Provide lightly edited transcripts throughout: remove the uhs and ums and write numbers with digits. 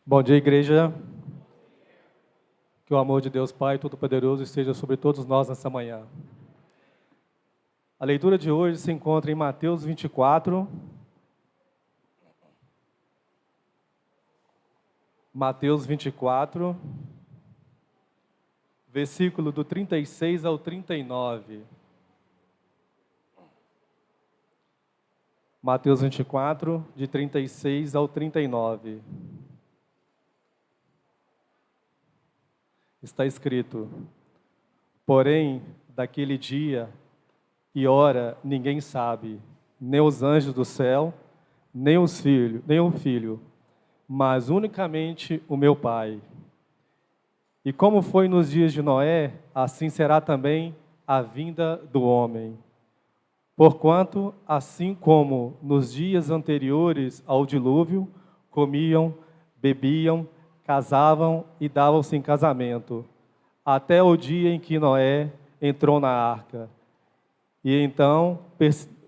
Bom dia, igreja. Que o amor de Deus Pai Todo-Poderoso esteja sobre todos nós nessa manhã. A leitura de hoje se encontra em Mateus 24. Mateus 24, versículo do 36 ao 39. Mateus 24, de 36 ao 39. Está escrito: porém, daquele dia e hora ninguém sabe, nem os anjos do céu, nem o filho, mas unicamente o meu Pai. E como foi nos dias de Noé, assim será também a vinda do homem. Porquanto, assim como nos dias anteriores ao dilúvio, comiam, bebiam, casavam e davam-se em casamento, até o dia em que Noé entrou na arca. E então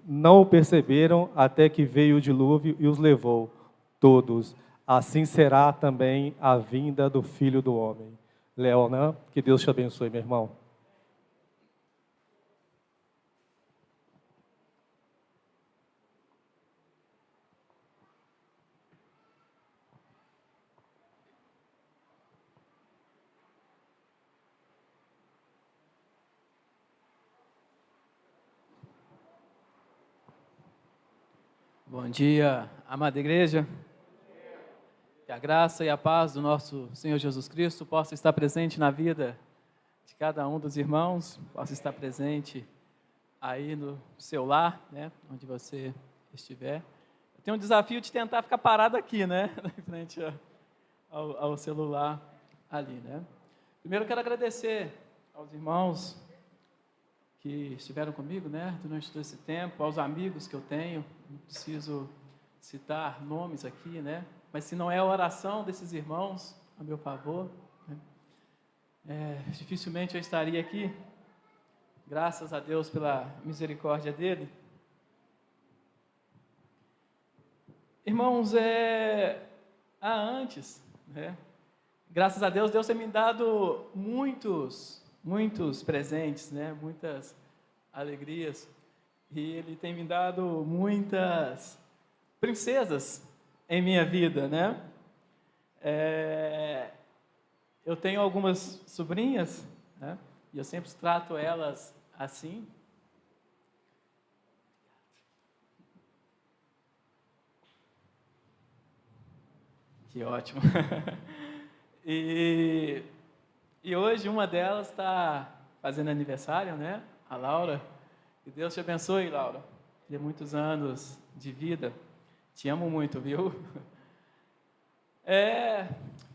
não o perceberam até que veio o dilúvio e os levou todos. Assim será também a vinda do Filho do Homem. Leona, que Deus te abençoe, meu irmão. Bom dia, amada igreja. Que a graça e a paz do nosso Senhor Jesus Cristo possa estar presente na vida de cada um dos irmãos, possa estar presente aí no seu lar, né, onde você estiver. Eu tenho um desafio de tentar ficar parado aqui, né, em frente ao celular ali, né. Primeiro eu quero agradecer aos irmãos que estiveram comigo, né, durante todo esse tempo, aos amigos que eu tenho. Não preciso citar nomes aqui, né, mas se não é a oração desses irmãos a meu favor, né, dificilmente eu estaria aqui. Graças a Deus pela misericórdia dele. Irmãos, antes, né, graças a Deus, Deus tem me dado muitos presentes, né, muitas alegrias, e Ele tem me dado muitas princesas em minha vida, né. Eu tenho algumas sobrinhas, né, e eu sempre trato elas assim. Que ótimo. E hoje uma delas está fazendo aniversário, né? A Laura. Que Deus te abençoe, Laura. Dê muitos anos de vida. Te amo muito, viu?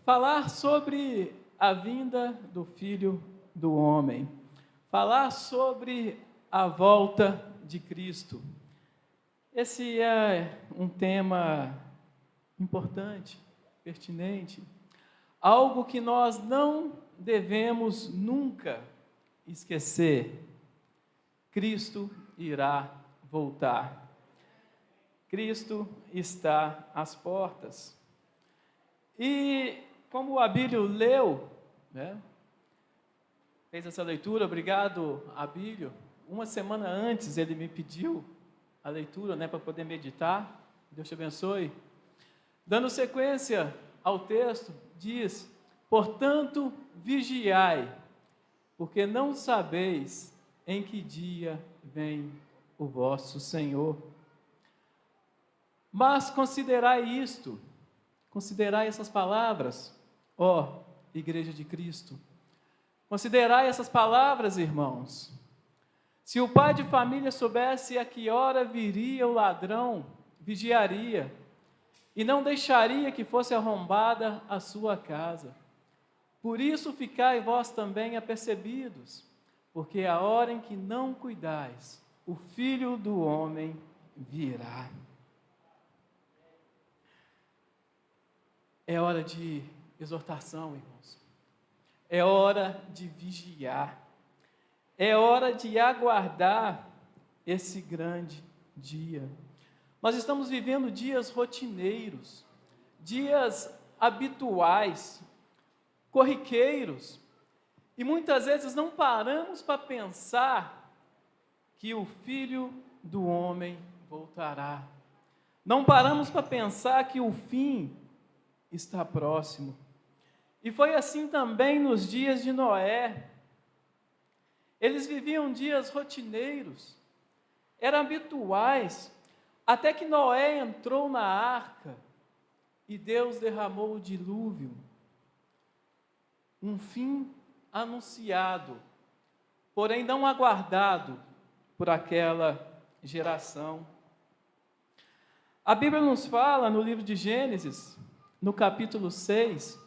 Falar sobre a vinda do Filho do Homem. Falar sobre a volta de Cristo. Esse é um tema importante, pertinente, algo que nós não devemos nunca esquecer. Cristo irá voltar. Cristo está às portas. E como o Abílio leu, né, fez essa leitura, obrigado, Abílio. Uma semana antes ele me pediu a leitura, né, para poder meditar. Deus te abençoe. Dando sequência ao texto, diz: portanto, vigiai, porque não sabeis em que dia vem o vosso Senhor. Mas considerai isto, considerai essas palavras, ó Igreja de Cristo. Considerai essas palavras, irmãos. Se o pai de família soubesse a que hora viria o ladrão, vigiaria, e não deixaria que fosse arrombada a sua casa. Por isso ficai vós também apercebidos, porque a hora em que não cuidais, o Filho do Homem virá. É hora de exortação, irmãos. É hora de vigiar. É hora de aguardar esse grande dia. Nós estamos vivendo dias rotineiros, dias habituais, corriqueiros, e muitas vezes não paramos para pensar que o Filho do Homem voltará. Não paramos para pensar que o fim está próximo. E foi assim também nos dias de Noé. Eles viviam dias rotineiros, eram habituais, até que Noé entrou na arca e Deus derramou o dilúvio. Um fim anunciado, porém não aguardado por aquela geração. A Bíblia nos fala no livro de Gênesis, no capítulo 6,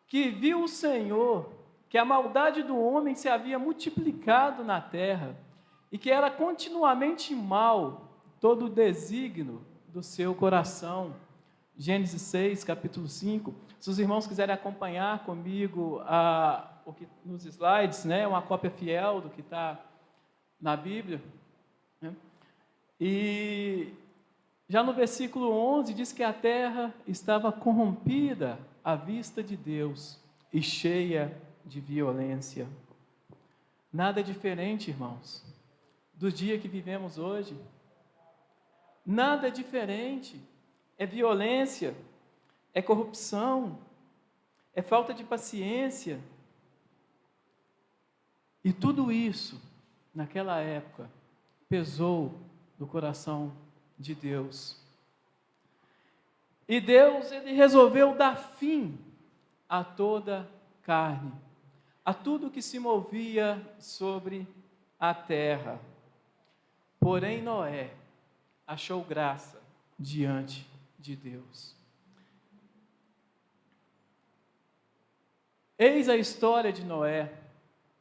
que viu o Senhor que a maldade do homem se havia multiplicado na terra e que era continuamente mal todo o desígnio do seu coração. Gênesis 6, capítulo 5. Se os irmãos quiserem acompanhar comigo nos slides, né, uma cópia fiel do que está na Bíblia. Né? E já no versículo 11 diz que a terra estava corrompida à vista de Deus e cheia de violência. Nada diferente, irmãos, do dia que vivemos hoje. Nada diferente. É violência, é corrupção, é falta de paciência. E tudo isso, naquela época, pesou no coração de Deus. E Deus, ele resolveu dar fim a toda carne, a tudo que se movia sobre a terra. Porém, Noé achou graça diante de Deus. Eis a história de Noé.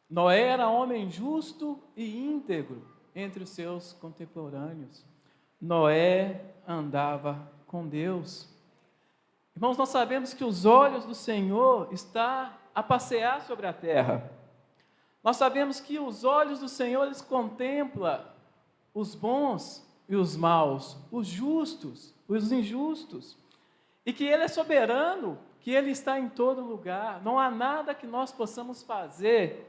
Noé era homem justo e íntegro entre os seus contemporâneos. Noé andava com Deus. Irmãos, nós sabemos que os olhos do Senhor estão a passear sobre a terra. Nós sabemos que os olhos do Senhor, eles contemplam os bons e os maus, os justos, os injustos, e que Ele é soberano, que Ele está em todo lugar. Não há nada que nós possamos fazer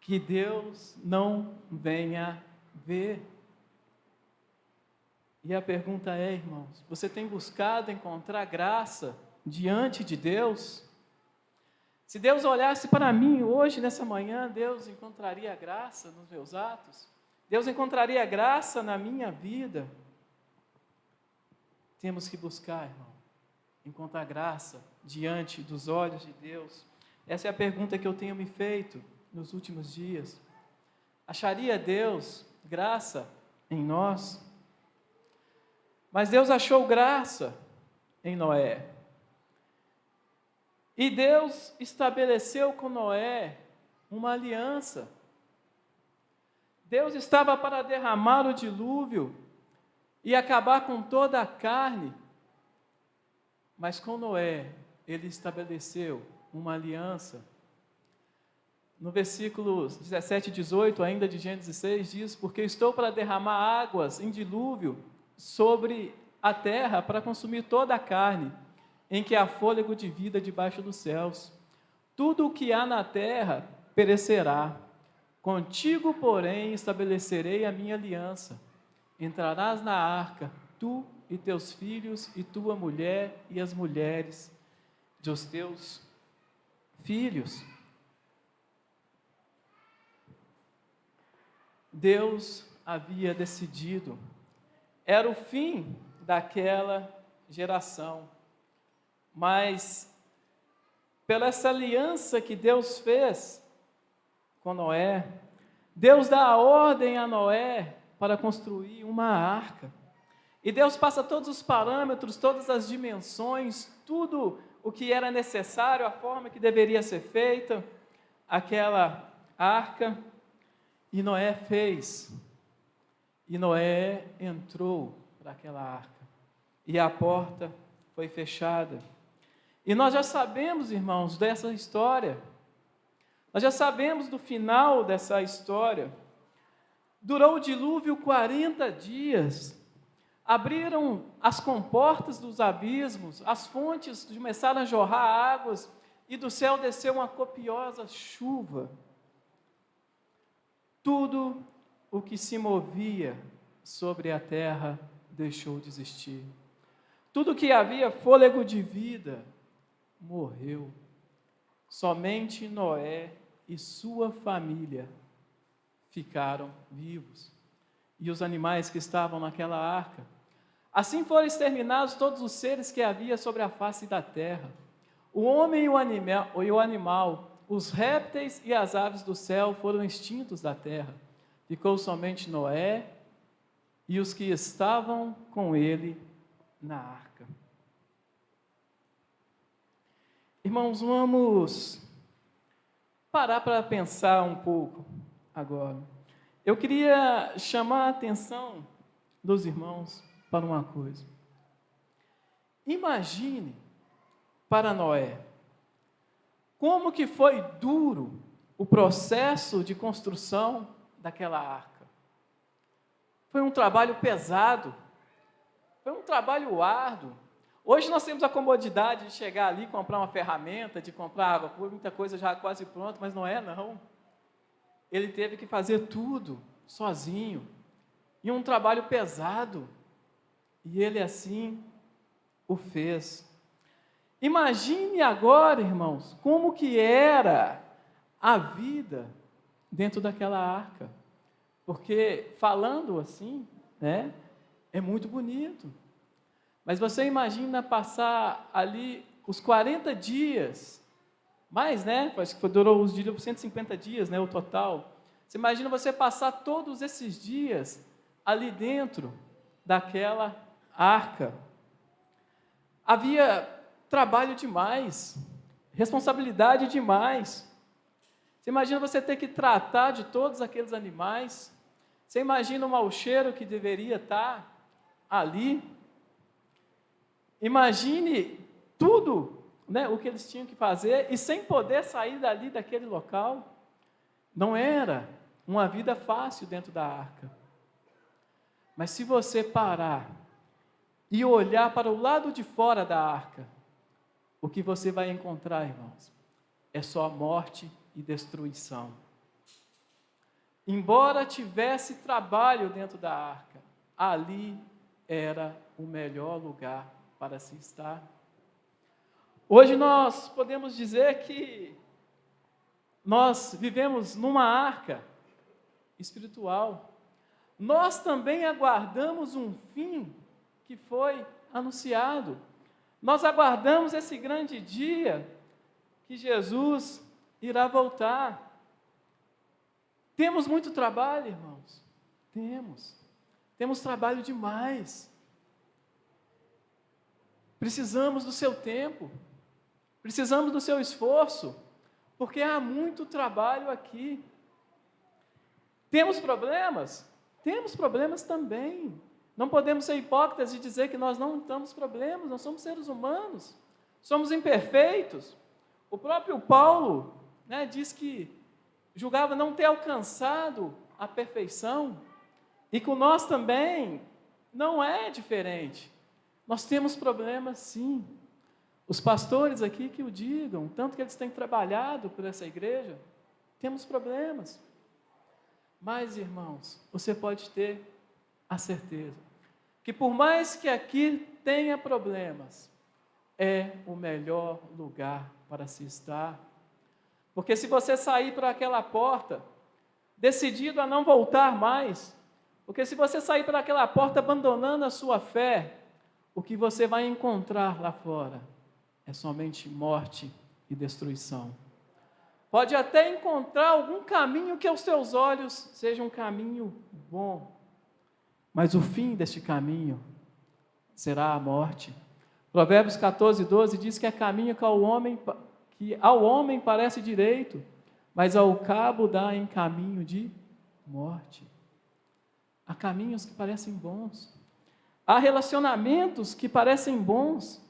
que Deus não venha ver. E a pergunta é, irmãos, você tem buscado encontrar graça diante de Deus? Se Deus olhasse para mim hoje, nessa manhã, Deus encontraria graça nos meus atos? Deus encontraria graça na minha vida? Temos que buscar, irmão, encontrar graça diante dos olhos de Deus. Essa é a pergunta que eu tenho me feito nos últimos dias. Acharia Deus graça em nós? Mas Deus achou graça em Noé. E Deus estabeleceu com Noé uma aliança. Deus estava para derramar o dilúvio e acabar com toda a carne. Mas com Noé, ele estabeleceu uma aliança. No versículo 17 e 18, ainda de Gênesis 6, diz: porque estou para derramar águas em dilúvio sobre a terra para consumir toda a carne, em que há fôlego de vida debaixo dos céus. Tudo o que há na terra perecerá. Contigo, porém, estabelecerei a minha aliança. Entrarás na arca, tu e teus filhos, e tua mulher, e as mulheres dos teus filhos. Deus havia decidido. Era o fim daquela geração. Mas, pela essa aliança que Deus fez com Noé, Deus dá a ordem a Noé para construir uma arca. E Deus passa todos os parâmetros, todas as dimensões, tudo o que era necessário, a forma que deveria ser feita, aquela arca. E Noé fez. E Noé entrou para aquela arca. E a porta foi fechada. E nós já sabemos, irmãos, dessa história. Nós já sabemos do final dessa história. Durou o dilúvio 40 dias. abriram as comportas dos abismos, as fontes começaram a jorrar águas, e do céu desceu uma copiosa chuva. Tudo o que se movia sobre a terra deixou de existir. Tudo que havia fôlego de vida morreu. Somente Noé e sua família ficaram vivos. E os animais que estavam naquela arca. Assim foram exterminados todos os seres que havia sobre a face da terra. O homem e o animal, os répteis e as aves do céu foram extintos da terra. Ficou somente Noé e os que estavam com ele na arca. Irmãos, vamos parar para pensar um pouco agora. Eu queria chamar a atenção dos irmãos para uma coisa. Imagine para Noé como que foi duro o processo de construção daquela arca. Foi um trabalho pesado, foi um trabalho árduo. Hoje nós temos a comodidade de chegar ali, comprar uma ferramenta, de comprar água, muita coisa já quase pronta, mas Noé não. Ele teve que fazer tudo sozinho, e um trabalho pesado, e ele assim o fez. Imagine agora, irmãos, como que era a vida dentro daquela arca, porque falando assim, né, é muito bonito, mas você imagina passar ali os 40 dias, mais, né, acho que durou os dias, 150 dias, né, o total. Você imagina você passar todos esses dias ali dentro daquela arca. Havia trabalho demais, responsabilidade demais. Você imagina você ter que tratar de todos aqueles animais. Você imagina o mau cheiro que deveria estar ali. Imagine tudo, né, o que eles tinham que fazer e sem poder sair dali daquele local. Não era uma vida fácil dentro da arca. Mas se você parar e olhar para o lado de fora da arca, o que você vai encontrar, irmãos, é só morte e destruição. Embora tivesse trabalho dentro da arca, ali era o melhor lugar para se estar. Hoje nós podemos dizer que nós vivemos numa arca espiritual. Nós também aguardamos um fim que foi anunciado. Nós aguardamos esse grande dia que Jesus irá voltar. Temos muito trabalho, irmãos? Temos trabalho demais. Precisamos do seu tempo, precisamos do seu esforço, porque há muito trabalho aqui. Temos problemas? Temos problemas também. Não podemos ser hipócritas e dizer que nós não temos problemas, nós somos seres humanos, somos imperfeitos. O próprio Paulo, né, diz que julgava não ter alcançado a perfeição, e com nós também não é diferente. Nós temos problemas, sim. Os pastores aqui que o digam, tanto que eles têm trabalhado por essa igreja, temos problemas. Mas, irmãos, você pode ter a certeza que por mais que aqui tenha problemas, é o melhor lugar para se estar. Porque se você sair por aquela porta, decidido a não voltar mais, porque se você sair por aquela porta abandonando a sua fé, o que você vai encontrar lá fora é somente morte e destruição. Pode até encontrar algum caminho que aos seus olhos seja um caminho bom, mas o fim deste caminho será a morte. Provérbios 14:12 diz que é caminho que ao homem parece direito, mas ao cabo dá em caminho de morte. Há caminhos que parecem bons, há relacionamentos que parecem bons,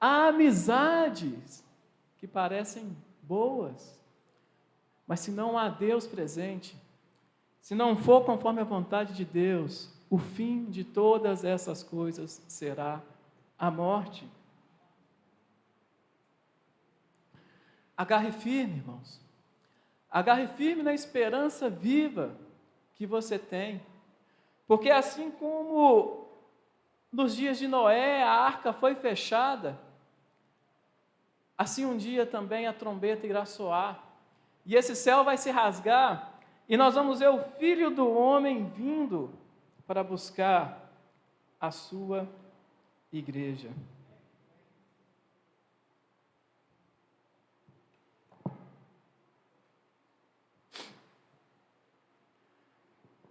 há amizades que parecem boas, mas se não há Deus presente, se não for conforme a vontade de Deus, o fim de todas essas coisas será a morte. Agarre firme, irmãos. Agarre firme na esperança viva que você tem. Porque assim como nos dias de Noé a arca foi fechada, assim um dia também a trombeta irá soar. E esse céu vai se rasgar e nós vamos ver o Filho do Homem vindo para buscar a sua igreja.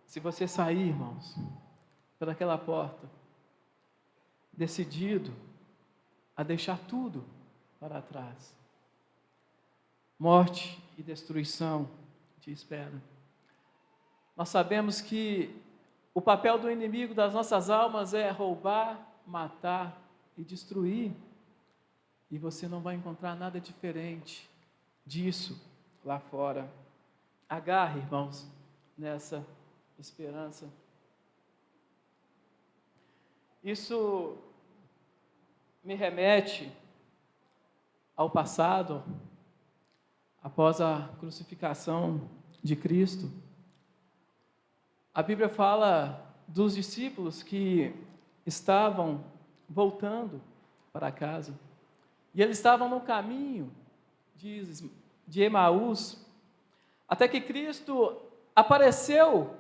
Se você sair, irmãos, pelaquela porta, decidido a deixar tudo para trás, morte e destruição te esperam. Nós sabemos que o papel do inimigo das nossas almas é roubar, matar e destruir, e você não vai encontrar nada diferente disso lá fora. Agarre, irmãos, nessa esperança. Isso me remete ao passado, após a crucificação de Cristo. A Bíblia fala dos discípulos que estavam voltando para casa, e eles estavam no caminho de Emaús, até que Cristo apareceu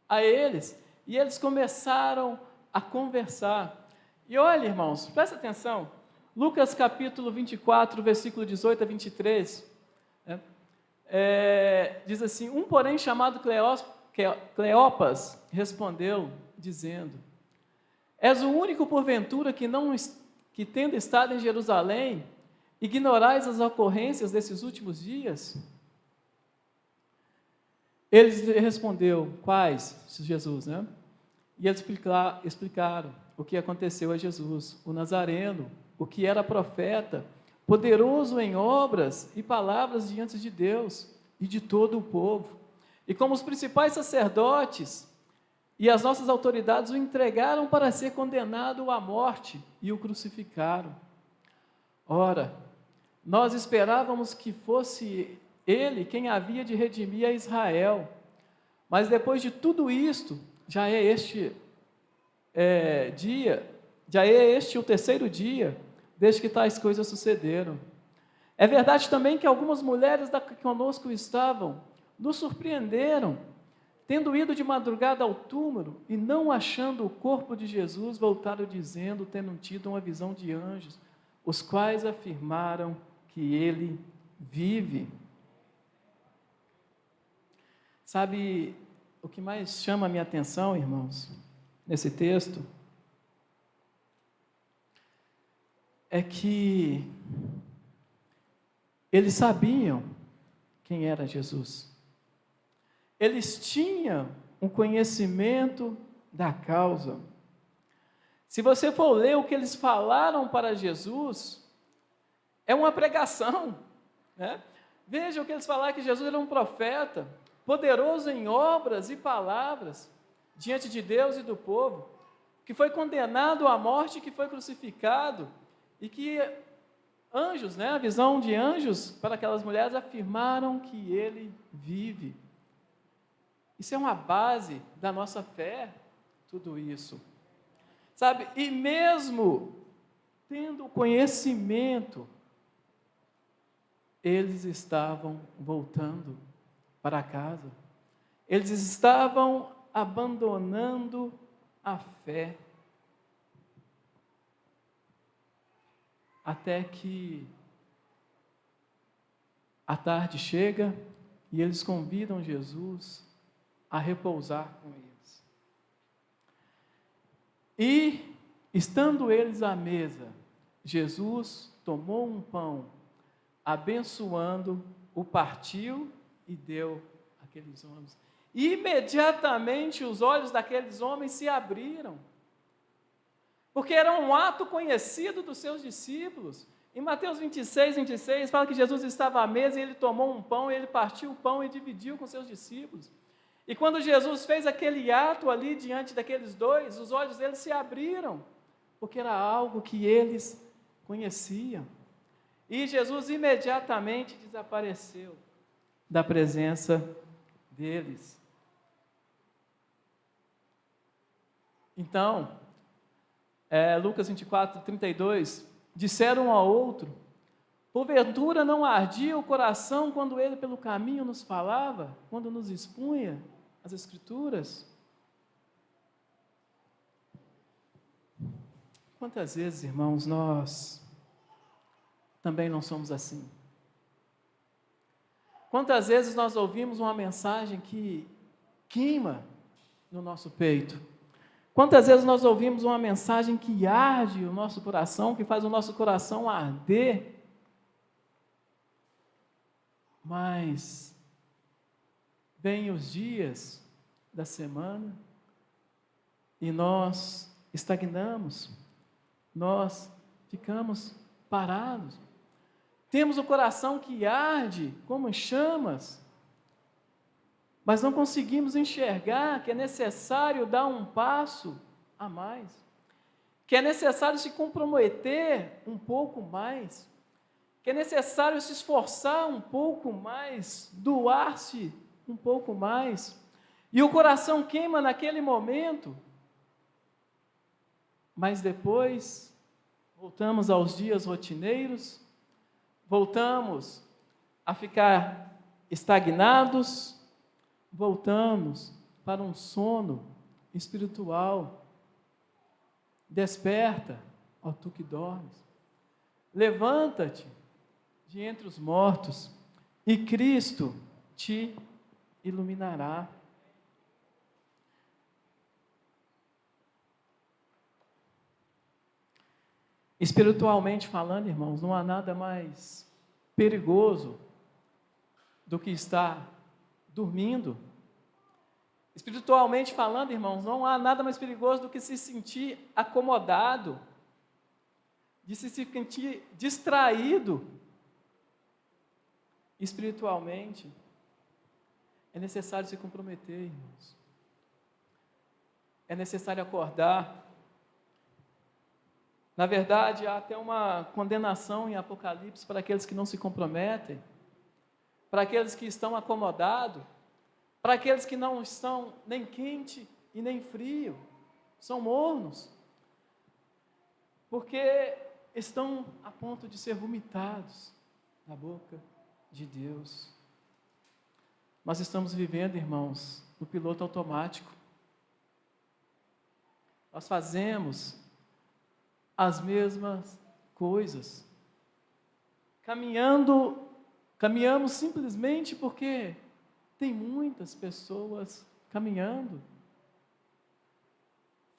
a eles, e eles começaram a conversar. E olha, irmãos, presta atenção, Lucas capítulo 24, versículo 18 a 23, diz assim: um porém chamado Cleopas respondeu, dizendo: és o único porventura que tendo estado em Jerusalém, ignorais as ocorrências desses últimos dias? Eles respondeu: quais? Jesus, né? E eles explicaram o que aconteceu a Jesus, o Nazareno, o que era profeta, poderoso em obras e palavras diante de Deus e de todo o povo. E como os principais sacerdotes e as nossas autoridades o entregaram para ser condenado à morte e o crucificaram. Ora, nós esperávamos que fosse ele quem havia de redimir a Israel, mas depois de tudo isto, já é este o terceiro dia desde que tais coisas sucederam. É verdade também que algumas mulheres que conosco estavam nos surpreenderam, tendo ido de madrugada ao túmulo e não achando o corpo de Jesus, voltaram dizendo, tendo tido uma visão de anjos, os quais afirmaram que ele vive. Sabe o que mais chama a minha atenção, irmãos, nesse texto? É que eles sabiam quem era Jesus. Eles tinham um conhecimento da causa. Se você for ler o que eles falaram para Jesus, é uma pregação, né? Veja o que eles falaram, que Jesus era um profeta, poderoso em obras e palavras, diante de Deus e do povo, que foi condenado à morte, que foi crucificado, e que anjos, né, a visão de anjos para aquelas mulheres afirmaram que ele vive. Isso é uma base da nossa fé, tudo isso. Sabe, e mesmo tendo conhecimento, eles estavam voltando para casa. Eles estavam abandonando a fé. Até que a tarde chega e eles convidam Jesus a repousar com eles. E, estando eles à mesa, Jesus tomou um pão, abençoando, o partiu e deu àqueles homens. E imediatamente os olhos daqueles homens se abriram, porque era um ato conhecido dos seus discípulos. Em Mateus 26, fala que Jesus estava à mesa e ele tomou um pão, ele partiu o pão e dividiu com seus discípulos. E quando Jesus fez aquele ato ali diante daqueles dois, os olhos deles se abriram, porque era algo que eles conheciam. E Jesus imediatamente desapareceu da presença deles. Então, Lucas 24, 32, disseram um ao outro: porventura não ardia o coração quando ele pelo caminho nos falava, quando nos expunha as Escrituras? Quantas vezes, irmãos, nós também não somos assim? Quantas vezes nós ouvimos uma mensagem que queima no nosso peito? Quantas vezes nós ouvimos uma mensagem que arde o nosso coração, que faz o nosso coração arder? Mas vêm os dias da semana e nós estagnamos, nós ficamos parados. Temos o coração que arde como em chamas, mas não conseguimos enxergar que é necessário dar um passo a mais, que é necessário se comprometer um pouco mais, que é necessário se esforçar um pouco mais, doar-se um pouco mais. E o coração queima naquele momento, mas depois voltamos aos dias rotineiros, voltamos a ficar estagnados, voltamos para um sono espiritual. Desperta, ó tu que dormes, levanta-te de entre os mortos, e Cristo te iluminará. Espiritualmente falando, irmãos, não há nada mais perigoso do que estar dormindo. Espiritualmente falando, irmãos, não há nada mais perigoso do que se sentir acomodado, de se sentir distraído. Espiritualmente, é necessário se comprometer, irmãos. É necessário acordar. Na verdade, há até uma condenação em Apocalipse para aqueles que não se comprometem, para aqueles que estão acomodados, para aqueles que não estão nem quente e nem frio, são mornos, porque estão a ponto de ser vomitados na boca de Deus. Nós estamos vivendo, irmãos, no piloto automático. Nós fazemos as mesmas coisas, caminhamos simplesmente porque tem muitas pessoas caminhando.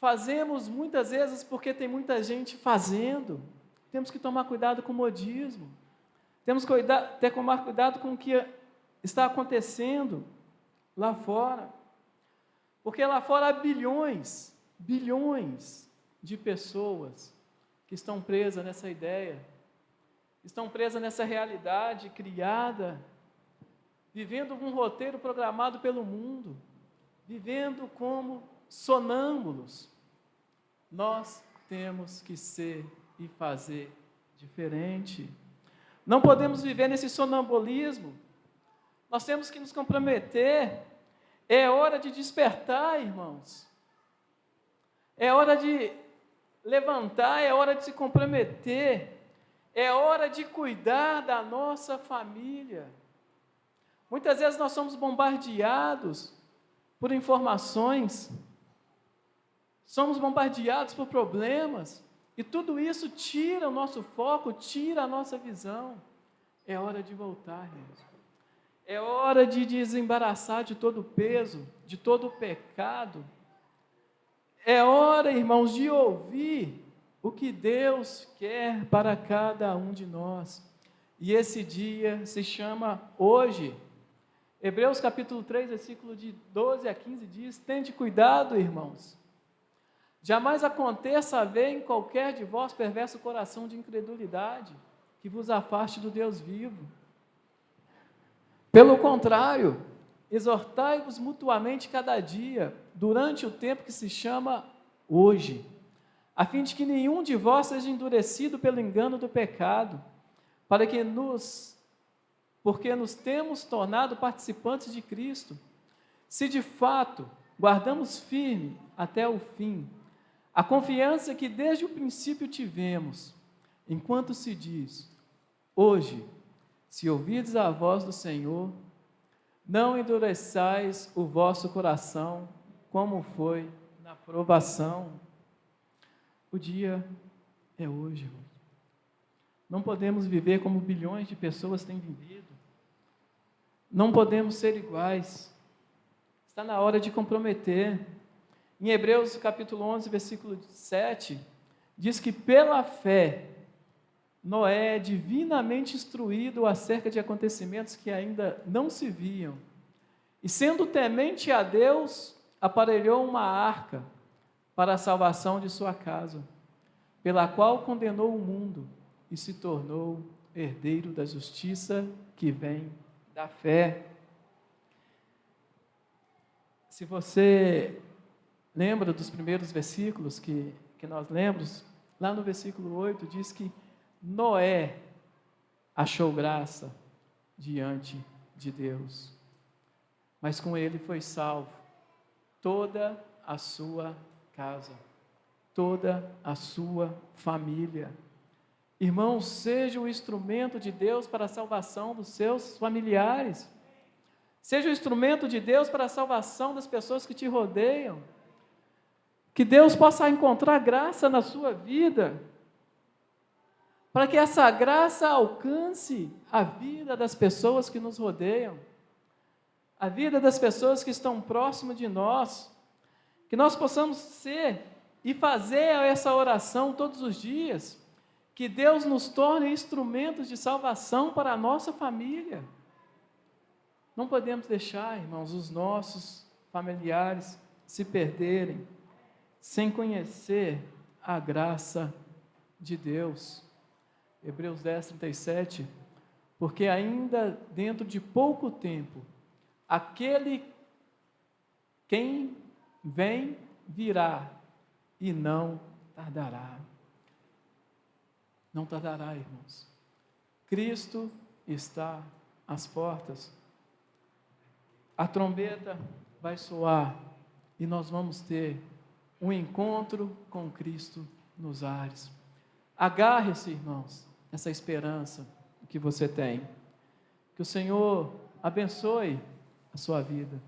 Fazemos muitas vezes porque tem muita gente fazendo. Temos que tomar cuidado com o modismo. Temos que tomar cuidado com o que está acontecendo lá fora. Porque lá fora há bilhões de pessoas que estão presas nessa ideia, estão presas nessa realidade criada, vivendo um roteiro programado pelo mundo, vivendo como sonâmbulos. Nós temos que ser e fazer diferente. Não podemos viver nesse sonambulismo. Nós temos que nos comprometer. É hora de despertar, irmãos. É hora de levantar, é hora de se comprometer. É hora de cuidar da nossa família. Muitas vezes nós somos bombardeados por informações, somos bombardeados por problemas, e tudo isso tira o nosso foco, tira a nossa visão. É hora de voltar, irmãos. É hora de desembaraçar de todo o peso, de todo o pecado. É hora, irmãos, de ouvir o que Deus quer para cada um de nós. E esse dia se chama hoje. Hebreus capítulo 3, versículo de 12 a 15 diz: tende cuidado, irmãos. Jamais aconteça haver em qualquer de vós perverso coração de incredulidade, que vos afaste do Deus vivo. Pelo contrário, exortai-vos mutuamente cada dia, durante o tempo que se chama hoje, a fim de que nenhum de vós seja endurecido pelo engano do pecado, porque nos temos tornado participantes de Cristo, se de fato guardamos firme até o fim a confiança que desde o princípio tivemos, enquanto se diz: hoje, se ouvirdes a voz do Senhor, não endureçais o vosso coração, como foi na provação. O dia é hoje, irmão. Não podemos viver como bilhões de pessoas têm vivido. Não podemos ser iguais. Está na hora de comprometer. Em Hebreus capítulo 11, versículo 7, diz que pela fé, Noé é divinamente instruído acerca de acontecimentos que ainda não se viam. E sendo temente a Deus, aparelhou uma arca para a salvação de sua casa, pela qual condenou o mundo e se tornou herdeiro da justiça que vem da fé. Se você lembra dos primeiros versículos que nós lemos, lá no versículo 8 diz que Noé achou graça diante de Deus, mas com ele foi salvo toda a sua casa, toda a sua família. Irmãos, seja o instrumento de Deus para a salvação dos seus familiares, seja o instrumento de Deus para a salvação das pessoas que te rodeiam, que Deus possa encontrar graça na sua vida, para que essa graça alcance a vida das pessoas que nos rodeiam, a vida das pessoas que estão próximas de nós, que nós possamos ser e fazer essa oração todos os dias, que Deus nos torne instrumentos de salvação para a nossa família. Não podemos deixar, irmãos, os nossos familiares se perderem sem conhecer a graça de Deus. Hebreus 10, 37, porque ainda dentro de pouco tempo, quem vem virá e não tardará. Não tardará, irmãos. Cristo está às portas. A trombeta vai soar e nós vamos ter um encontro com Cristo nos ares. Agarre-se, irmãos, essa esperança que você tem. Que o Senhor abençoe a sua vida.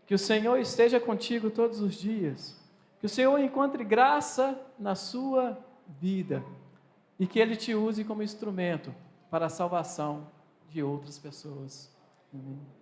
Que o Senhor esteja contigo todos os dias. Que o Senhor encontre graça na sua vida. E que Ele te use como instrumento para a salvação de outras pessoas. Amém.